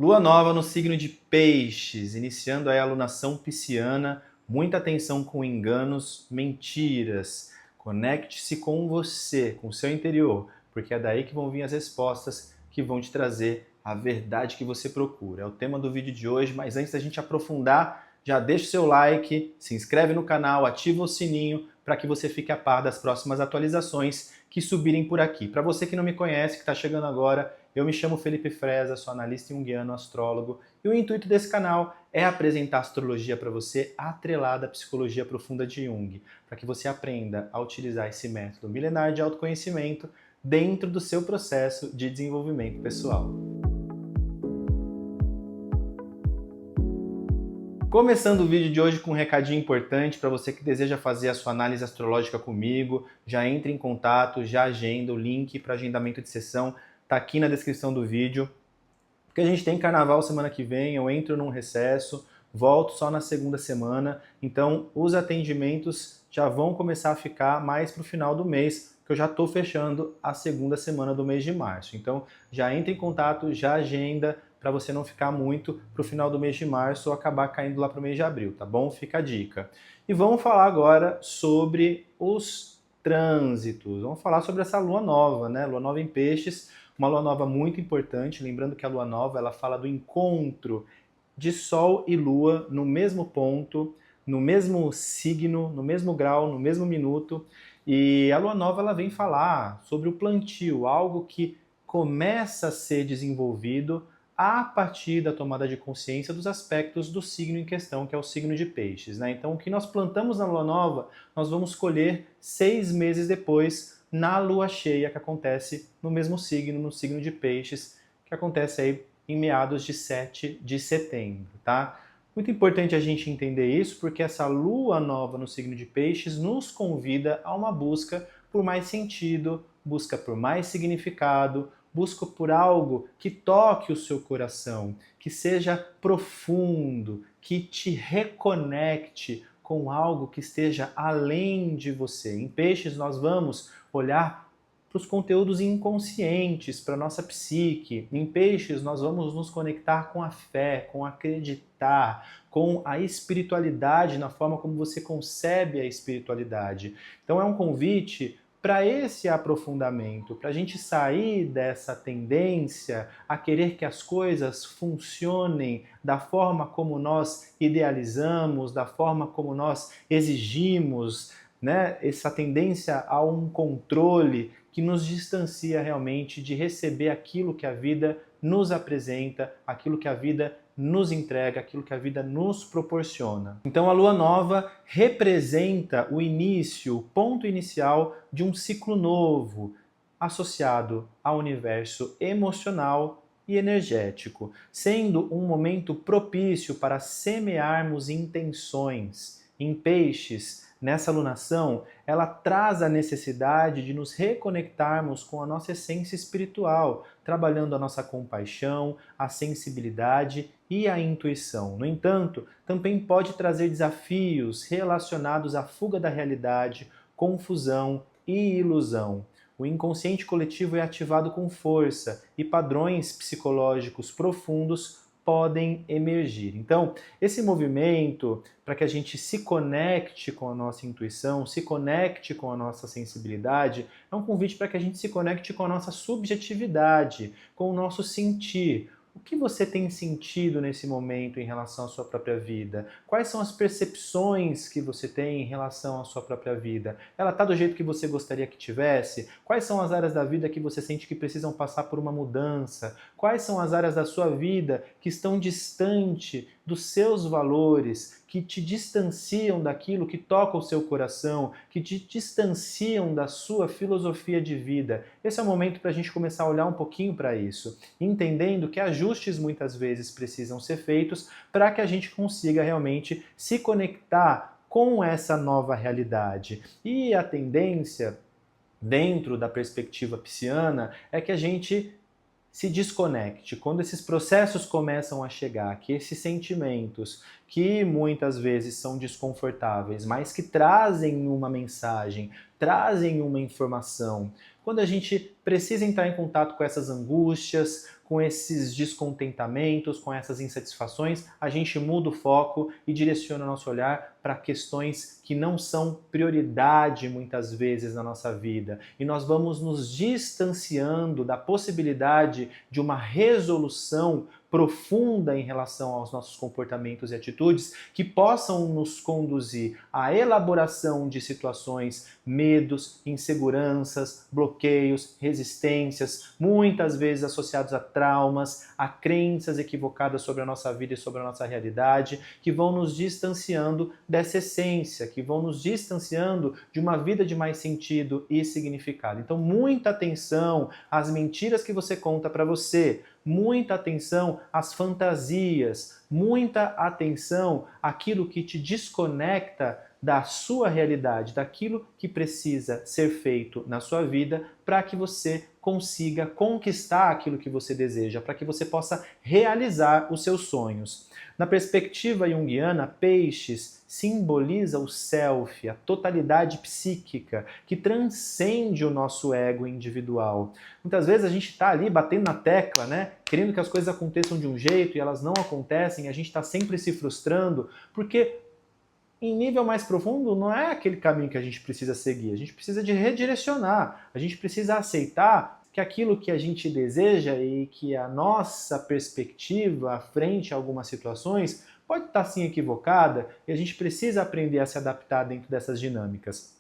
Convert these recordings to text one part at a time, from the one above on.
Lua nova no signo de Peixes, iniciando aí a alunação pisciana. Muita atenção com enganos, mentiras. Conecte-se com você, com o seu interior, porque é daí que vão vir as respostas que vão te trazer a verdade que você procura. É o tema do vídeo de hoje, mas antes da gente aprofundar, já deixa o seu like, se inscreve no canal, ativa o sininho para que você fique a par das próximas atualizações que subirem por aqui. Para você que não me conhece, que está chegando agora, eu me chamo Felipe Freza, sou analista junguiano, astrólogo, e o intuito desse canal é apresentar astrologia para você atrelada à psicologia profunda de Jung, para que você aprenda a utilizar esse método milenar de autoconhecimento dentro do seu processo de desenvolvimento pessoal. Começando o vídeo de hoje com um recadinho importante para você que deseja fazer a sua análise astrológica comigo, já entre em contato, já agenda, o link para agendamento de sessão tá aqui na descrição do vídeo, porque a gente tem carnaval semana que vem, eu entro num recesso, volto só na segunda semana, então os atendimentos já vão começar a ficar mais para o final do mês, que eu já estou fechando a segunda semana do mês de março. Então já entre em contato, já agenda, para você não ficar muito para o final do mês de março ou acabar caindo lá para o mês de abril, tá bom? Fica a dica. E vamos falar agora sobre os trânsitos, vamos falar sobre essa lua nova, né? Lua nova em Peixes, uma lua nova muito importante, lembrando que a lua nova ela fala do encontro de Sol e Lua no mesmo ponto, no mesmo signo, no mesmo grau, no mesmo minuto. E a lua nova ela vem falar sobre o plantio, algo que começa a ser desenvolvido a partir da tomada de consciência dos aspectos do signo em questão, que é o signo de Peixes, né? Então, o que nós plantamos na lua nova, nós vamos colher 6 meses depois, na lua cheia, que acontece no mesmo signo, no signo de Peixes, que acontece aí em meados de 7 de setembro, tá? Muito importante a gente entender isso, porque essa lua nova no signo de Peixes nos convida a uma busca por mais sentido, busca por mais significado, busca por algo que toque o seu coração, que seja profundo, que te reconecte com algo que esteja além de você. Em Peixes nós vamos olhar para os conteúdos inconscientes, para a nossa psique. Em Peixes nós vamos nos conectar com a fé, com acreditar, com a espiritualidade, na forma como você concebe a espiritualidade. Então é um convite para esse aprofundamento, para a gente sair dessa tendência a querer que as coisas funcionem da forma como nós idealizamos, da forma como nós exigimos, né? Essa tendência a um controle que nos distancia realmente de receber aquilo que a vida nos apresenta, aquilo que a vida nos entrega, aquilo que a vida nos proporciona. Então a lua nova representa o início, o ponto inicial de um ciclo novo, associado ao universo emocional e energético, sendo um momento propício para semearmos intenções. Em Peixes, nessa alunação, ela traz a necessidade de nos reconectarmos com a nossa essência espiritual, trabalhando a nossa compaixão, a sensibilidade e a intuição. No entanto, também pode trazer desafios relacionados à fuga da realidade, confusão e ilusão. O inconsciente coletivo é ativado com força e padrões psicológicos profundos podem emergir. Então, esse movimento para que a gente se conecte com a nossa intuição, se conecte com a nossa sensibilidade, é um convite para que a gente se conecte com a nossa subjetividade, com o nosso sentir. O que você tem sentido nesse momento em relação à sua própria vida? Quais são as percepções que você tem em relação à sua própria vida? Ela está do jeito que você gostaria que tivesse? Quais são as áreas da vida que você sente que precisam passar por uma mudança? Quais são as áreas da sua vida que estão distante dos seus valores, que te distanciam daquilo que toca o seu coração, que te distanciam da sua filosofia de vida? Esse é o momento para a gente começar a olhar um pouquinho para isso, entendendo que ajustes muitas vezes precisam ser feitos para que a gente consiga realmente se conectar com essa nova realidade. E a tendência, dentro da perspectiva pisciana, é que a gente se desconecte. Quando esses processos começam a chegar, que esses sentimentos, que muitas vezes são desconfortáveis, mas que trazem uma mensagem, trazem uma informação, quando a gente precisa entrar em contato com essas angústias, com esses descontentamentos, com essas insatisfações, a gente muda o foco e direciona o nosso olhar para questões que não são prioridade muitas vezes na nossa vida. E nós vamos nos distanciando da possibilidade de uma resolução profunda em relação aos nossos comportamentos e atitudes que possam nos conduzir à elaboração de situações, medos, inseguranças, bloqueios, resistências, muitas vezes associados a traumas, a crenças equivocadas sobre a nossa vida e sobre a nossa realidade, que vão nos distanciando dessa essência, que vão nos distanciando de uma vida de mais sentido e significado. Então, muita atenção às mentiras que você conta para você, muita atenção às fantasias, muita atenção àquilo que te desconecta da sua realidade, daquilo que precisa ser feito na sua vida para que você consiga conquistar aquilo que você deseja, para que você possa realizar os seus sonhos. Na perspectiva junguiana, peixes simboliza o self, a totalidade psíquica que transcende o nosso ego individual. Muitas vezes a gente está ali batendo na tecla, né? Querendo que as coisas aconteçam de um jeito e elas não acontecem, a gente está sempre se frustrando, porque em nível mais profundo não é aquele caminho que a gente precisa seguir, a gente precisa de redirecionar, a gente precisa aceitar que aquilo que a gente deseja e que a nossa perspectiva frente a algumas situações pode estar sim equivocada e a gente precisa aprender a se adaptar dentro dessas dinâmicas.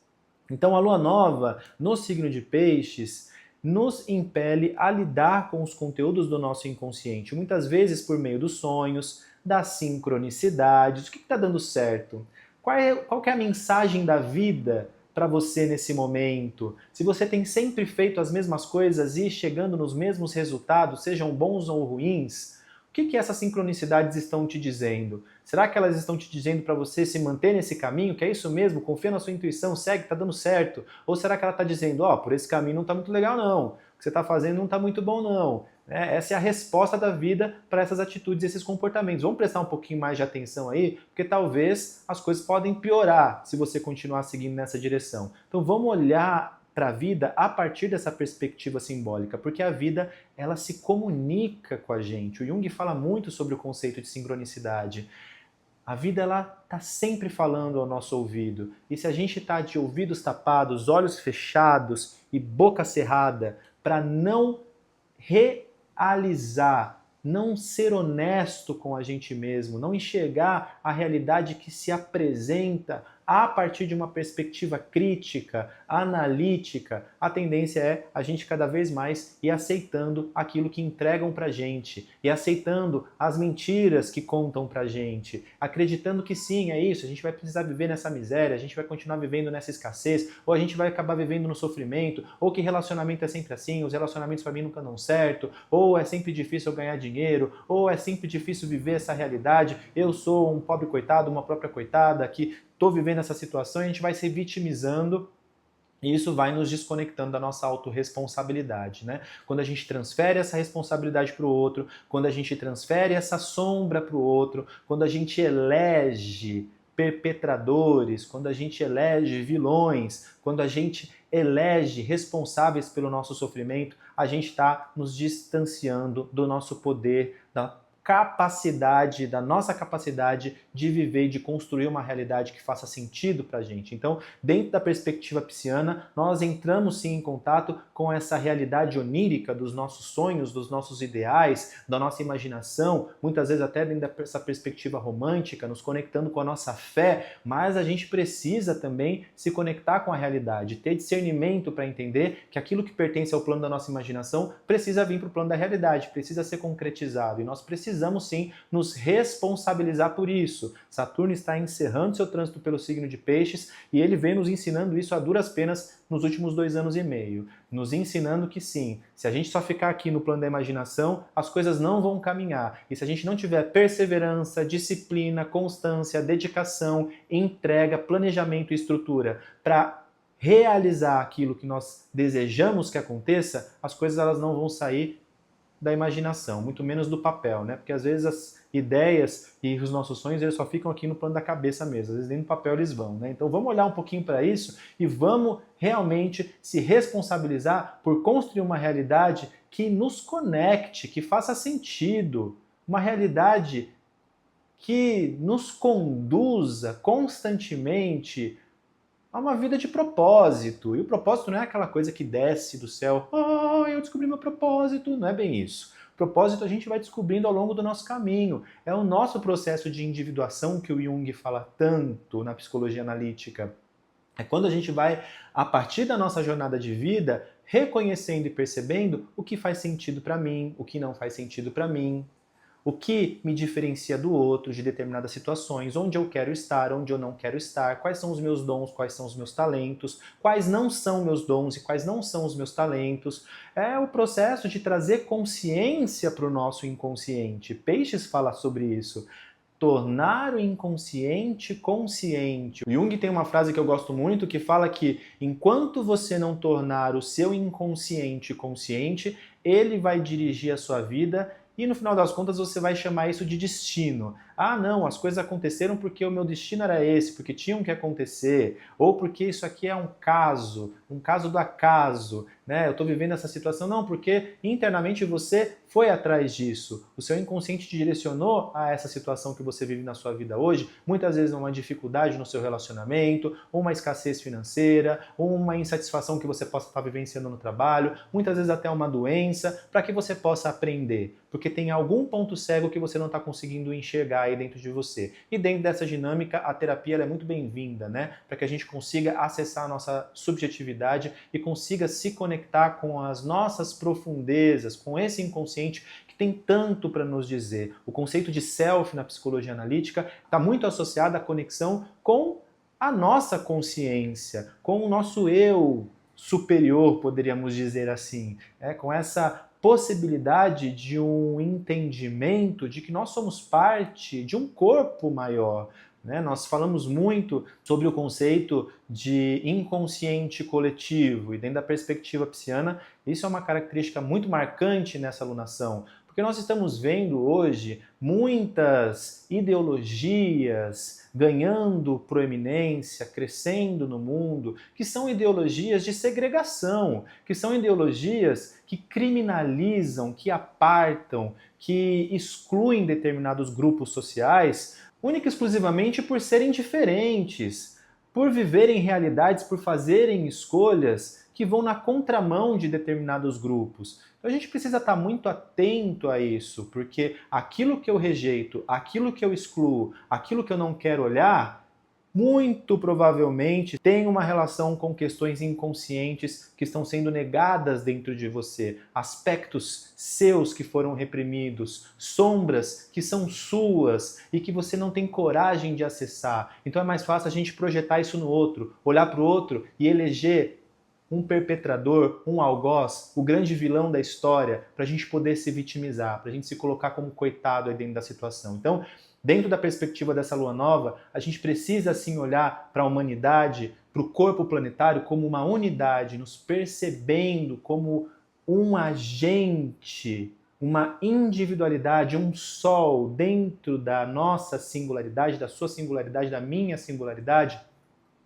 Então a lua nova no signo de Peixes nos impele a lidar com os conteúdos do nosso inconsciente, muitas vezes por meio dos sonhos, das sincronicidades. O que está dando certo? Qual que é a mensagem da vida para você nesse momento? Se você tem sempre feito as mesmas coisas e chegando nos mesmos resultados, sejam bons ou ruins, o que essas sincronicidades estão te dizendo? Será que elas estão te dizendo para você se manter nesse caminho, que é isso mesmo, confia na sua intuição, segue, está dando certo? Ou será que ela está dizendo, por esse caminho não está muito legal não, o que você está fazendo não está muito bom não? Essa é a resposta da vida para essas atitudes e esses comportamentos. Vamos prestar um pouquinho mais de atenção aí, porque talvez as coisas podem piorar se você continuar seguindo nessa direção. Então vamos olhar para a vida a partir dessa perspectiva simbólica, porque a vida ela se comunica com a gente. O Jung fala muito sobre o conceito de sincronicidade. A vida ela está sempre falando ao nosso ouvido. E se a gente está de ouvidos tapados, olhos fechados e boca cerrada para não realizar, não ser honesto com a gente mesmo, não enxergar a realidade que se apresenta a partir de uma perspectiva crítica, analítica, a tendência é a gente cada vez mais ir aceitando aquilo que entregam pra gente, e aceitando as mentiras que contam pra gente, acreditando que sim, é isso, a gente vai precisar viver nessa miséria, a gente vai continuar vivendo nessa escassez, ou a gente vai acabar vivendo no sofrimento, ou que relacionamento é sempre assim, os relacionamentos pra mim nunca dão certo, ou é sempre difícil eu ganhar dinheiro, ou é sempre difícil viver essa realidade, eu sou um pobre coitado, uma própria coitada que estou vivendo essa situação, e a gente vai se vitimizando e isso vai nos desconectando da nossa autorresponsabilidade, né? Quando a gente transfere essa responsabilidade para o outro, quando a gente transfere essa sombra para o outro, quando a gente elege perpetradores, quando a gente elege vilões, quando a gente elege responsáveis pelo nosso sofrimento, a gente está nos distanciando do nosso poder, da nossa capacidade de viver e de construir uma realidade que faça sentido para a gente. Então, dentro da perspectiva pisciana, nós entramos sim em contato com essa realidade onírica dos nossos sonhos, dos nossos ideais, da nossa imaginação, muitas vezes até dentro dessa perspectiva romântica, nos conectando com a nossa fé, mas a gente precisa também se conectar com a realidade, ter discernimento para entender que aquilo que pertence ao plano da nossa imaginação precisa vir para o plano da realidade, precisa ser concretizado, e nós precisamos sim nos responsabilizar por isso. Saturno está encerrando seu trânsito pelo signo de Peixes e ele vem nos ensinando isso a duras penas nos últimos 2 anos e meio, nos ensinando que sim, se a gente só ficar aqui no plano da imaginação, as coisas não vão caminhar. E se a gente não tiver perseverança, disciplina, constância, dedicação, entrega, planejamento e estrutura para realizar aquilo que nós desejamos que aconteça, as coisas elas não vão sair da imaginação, muito menos do papel, né? Porque às vezes as ideias e os nossos sonhos eles só ficam aqui no plano da cabeça mesmo, às vezes nem no papel eles vão, né? Então vamos olhar um pouquinho para isso e vamos realmente se responsabilizar por construir uma realidade que nos conecte, que faça sentido, uma realidade que nos conduza constantemente a uma vida de propósito. E o propósito não é aquela coisa que desce do céu, eu descobri meu propósito, não é bem isso. Propósito a gente vai descobrindo ao longo do nosso caminho. É o nosso processo de individuação que o Jung fala tanto na psicologia analítica. É quando a gente vai, a partir da nossa jornada de vida, reconhecendo e percebendo o que faz sentido para mim, o que não faz sentido para mim, o que me diferencia do outro de determinadas situações, onde eu quero estar, onde eu não quero estar, quais são os meus dons, quais são os meus talentos, quais não são meus dons e quais não são os meus talentos. É o processo de trazer consciência para o nosso inconsciente. Peixes fala sobre isso. Tornar o inconsciente consciente. O Jung tem uma frase que eu gosto muito que fala que enquanto você não tornar o seu inconsciente consciente, ele vai dirigir a sua vida e no final das contas você vai chamar isso de destino. Ah, não, as coisas aconteceram porque o meu destino era esse, porque tinham que acontecer, ou porque isso aqui é um caso do acaso, né? Eu estou vivendo essa situação, não, porque internamente você foi atrás disso. O seu inconsciente te direcionou a essa situação que você vive na sua vida hoje, muitas vezes uma dificuldade no seu relacionamento, ou uma escassez financeira, ou uma insatisfação que você possa estar vivenciando no trabalho, muitas vezes até uma doença, para que você possa aprender. Porque tem algum ponto cego que você não está conseguindo enxergar aí dentro de você. E dentro dessa dinâmica, a terapia ela é muito bem-vinda, né? Para que a gente consiga acessar a nossa subjetividade e consiga se conectar com as nossas profundezas, com esse inconsciente que tem tanto para nos dizer. O conceito de self na psicologia analítica está muito associado à conexão com a nossa consciência, com o nosso eu superior, poderíamos dizer assim, com essa possibilidade de um entendimento de que nós somos parte de um corpo maior. Nós falamos muito sobre o conceito de inconsciente coletivo e dentro da perspectiva pisciana, isso é uma característica muito marcante nessa alunação, porque nós estamos vendo hoje muitas ideologias ganhando proeminência, crescendo no mundo, que são ideologias de segregação, que são ideologias que criminalizam, que apartam, que excluem determinados grupos sociais, única e exclusivamente por serem diferentes, por viverem realidades, por fazerem escolhas que vão na contramão de determinados grupos. Então a gente precisa estar muito atento a isso, porque aquilo que eu rejeito, aquilo que eu excluo, aquilo que eu não quero olhar, muito provavelmente tem uma relação com questões inconscientes que estão sendo negadas dentro de você, aspectos seus que foram reprimidos, sombras que são suas e que você não tem coragem de acessar. Então é mais fácil a gente projetar isso no outro, olhar para o outro e eleger um perpetrador, um algoz, o grande vilão da história, para a gente poder se vitimizar, para a gente se colocar como coitado aí dentro da situação. Então, dentro da perspectiva dessa lua nova, a gente precisa sim olhar para a humanidade, para o corpo planetário como uma unidade, nos percebendo como um agente, uma individualidade, um sol dentro da nossa singularidade, da sua singularidade, da minha singularidade,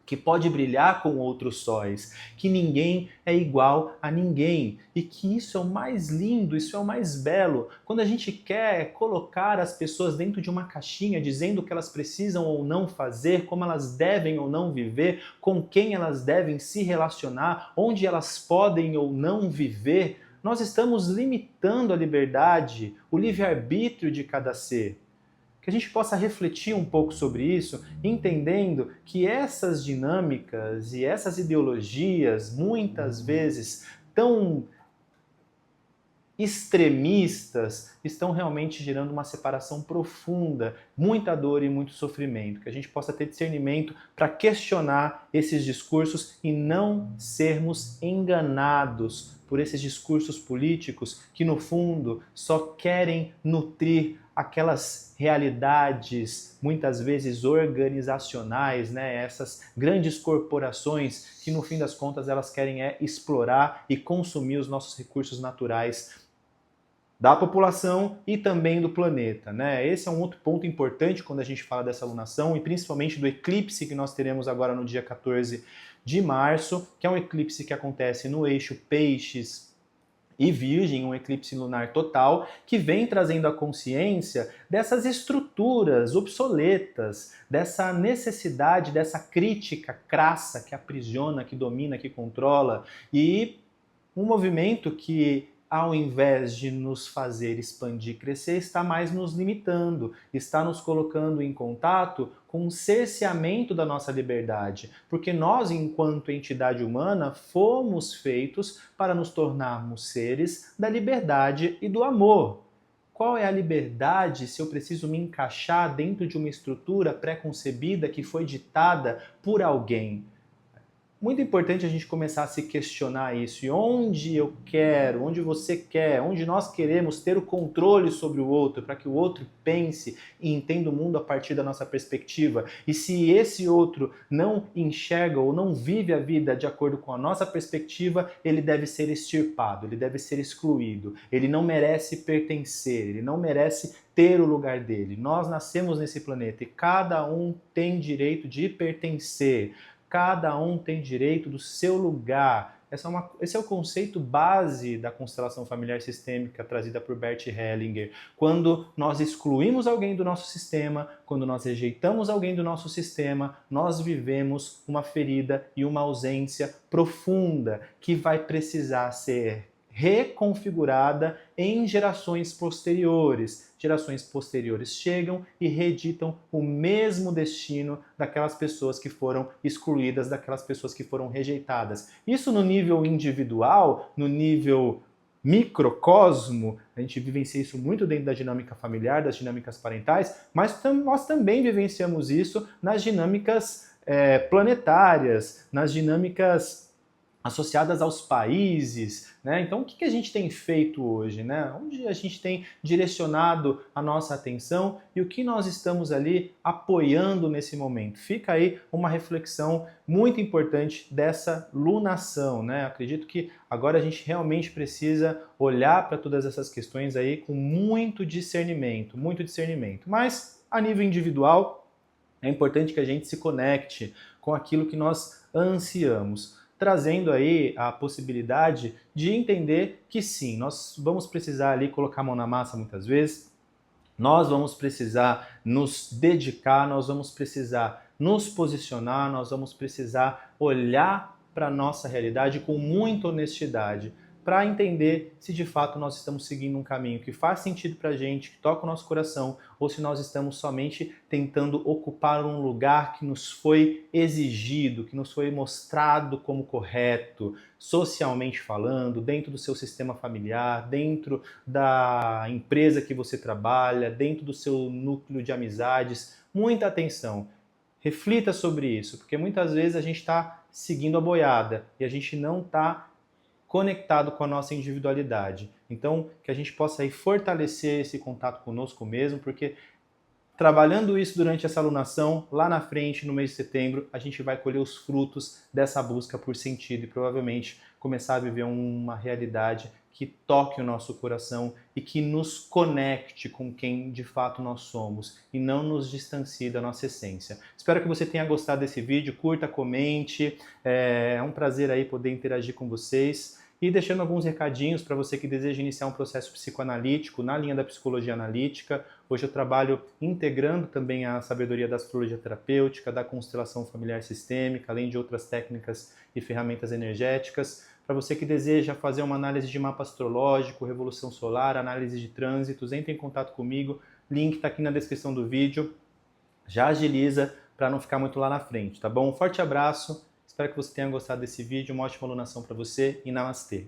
que pode brilhar com outros sóis, que ninguém é igual a ninguém e que isso é o mais lindo, isso é o mais belo. Quando a gente quer colocar as pessoas dentro de uma caixinha, dizendo o que elas precisam ou não fazer, como elas devem ou não viver, com quem elas devem se relacionar, onde elas podem ou não viver, nós estamos limitando a liberdade, o livre-arbítrio de cada ser. Que a gente possa refletir um pouco sobre isso, entendendo que essas dinâmicas e essas ideologias, muitas vezes tão extremistas, estão realmente gerando uma separação profunda, muita dor e muito sofrimento. Que a gente possa ter discernimento para questionar esses discursos e não sermos enganados por esses discursos políticos que, no fundo, só querem nutrir aquelas realidades, muitas vezes organizacionais, essas grandes corporações que, no fim das contas, elas querem explorar e consumir os nossos recursos naturais da população e também do planeta. Esse é um outro ponto importante quando a gente fala dessa alunação e principalmente do eclipse que nós teremos agora no dia 14 de março, que é um eclipse que acontece no eixo Peixes, e Virgem, um eclipse lunar total, que vem trazendo a consciência dessas estruturas obsoletas, dessa necessidade, dessa crítica crassa que aprisiona, que domina, que controla, e um movimento que, ao invés de nos fazer expandir, crescer, está mais nos limitando, está nos colocando em contato com um cerceamento da nossa liberdade, porque nós, enquanto entidade humana, fomos feitos para nos tornarmos seres da liberdade e do amor. Qual é a liberdade se eu preciso me encaixar dentro de uma estrutura pré-concebida que foi ditada por alguém? Muito importante a gente começar a se questionar isso. E onde eu quero, onde você quer, onde nós queremos ter o controle sobre o outro, para que o outro pense e entenda o mundo a partir da nossa perspectiva. E se esse outro não enxerga ou não vive a vida de acordo com a nossa perspectiva, ele deve ser extirpado, ele deve ser excluído. Ele não merece pertencer, ele não merece ter o lugar dele. Nós nascemos nesse planeta e cada um tem direito de pertencer. Cada um tem direito do seu lugar. Esse é o conceito base da constelação familiar sistêmica trazida por Bert Hellinger. Quando nós excluímos alguém do nosso sistema, quando nós rejeitamos alguém do nosso sistema, nós vivemos uma ferida e uma ausência profunda que vai precisar ser reconfigurada em gerações posteriores. Gerações posteriores chegam e reeditam o mesmo destino daquelas pessoas que foram excluídas, daquelas pessoas que foram rejeitadas. Isso no nível individual, no nível microcosmo, a gente vivencia isso muito dentro da dinâmica familiar, das dinâmicas parentais, mas nós também vivenciamos isso nas dinâmicas planetárias, nas dinâmicas associadas aos países, né? Então, o que a gente tem feito hoje, né? Onde a gente tem direcionado a nossa atenção e o que nós estamos ali apoiando nesse momento? Fica aí uma reflexão muito importante dessa lunação, né? Acredito que agora a gente realmente precisa olhar para todas essas questões aí com muito discernimento, muito discernimento. Mas, a nível individual, é importante que a gente se conecte com aquilo que nós ansiamos, trazendo aí a possibilidade de entender que sim, nós vamos precisar ali colocar a mão na massa muitas vezes, nós vamos precisar nos dedicar, nós vamos precisar nos posicionar, nós vamos precisar olhar para a nossa realidade com muita honestidade, para entender se de fato nós estamos seguindo um caminho que faz sentido para a gente, que toca o nosso coração, ou se nós estamos somente tentando ocupar um lugar que nos foi exigido, que nos foi mostrado como correto, socialmente falando, dentro do seu sistema familiar, dentro da empresa que você trabalha, dentro do seu núcleo de amizades. Muita atenção. Reflita sobre isso, porque muitas vezes a gente está seguindo a boiada e a gente não está conectado com a nossa individualidade. Então, que a gente possa aí fortalecer esse contato conosco mesmo, porque trabalhando isso durante essa alunação, lá na frente, no mês de setembro, a gente vai colher os frutos dessa busca por sentido e provavelmente começar a viver uma realidade que toque o nosso coração e que nos conecte com quem de fato nós somos e não nos distancie da nossa essência. Espero que você tenha gostado desse vídeo, curta, comente, é um prazer aí poder interagir com vocês. E deixando alguns recadinhos para você que deseja iniciar um processo psicoanalítico na linha da psicologia analítica. Hoje eu trabalho integrando também a sabedoria da astrologia terapêutica, da constelação familiar sistêmica, além de outras técnicas e ferramentas energéticas. Para você que deseja fazer uma análise de mapa astrológico, revolução solar, análise de trânsitos, entre em contato comigo. Link está aqui na descrição do vídeo. Já agiliza para não ficar muito lá na frente, tá bom? Um forte abraço. Espero que você tenha gostado desse vídeo, uma ótima alunação para você e namastê!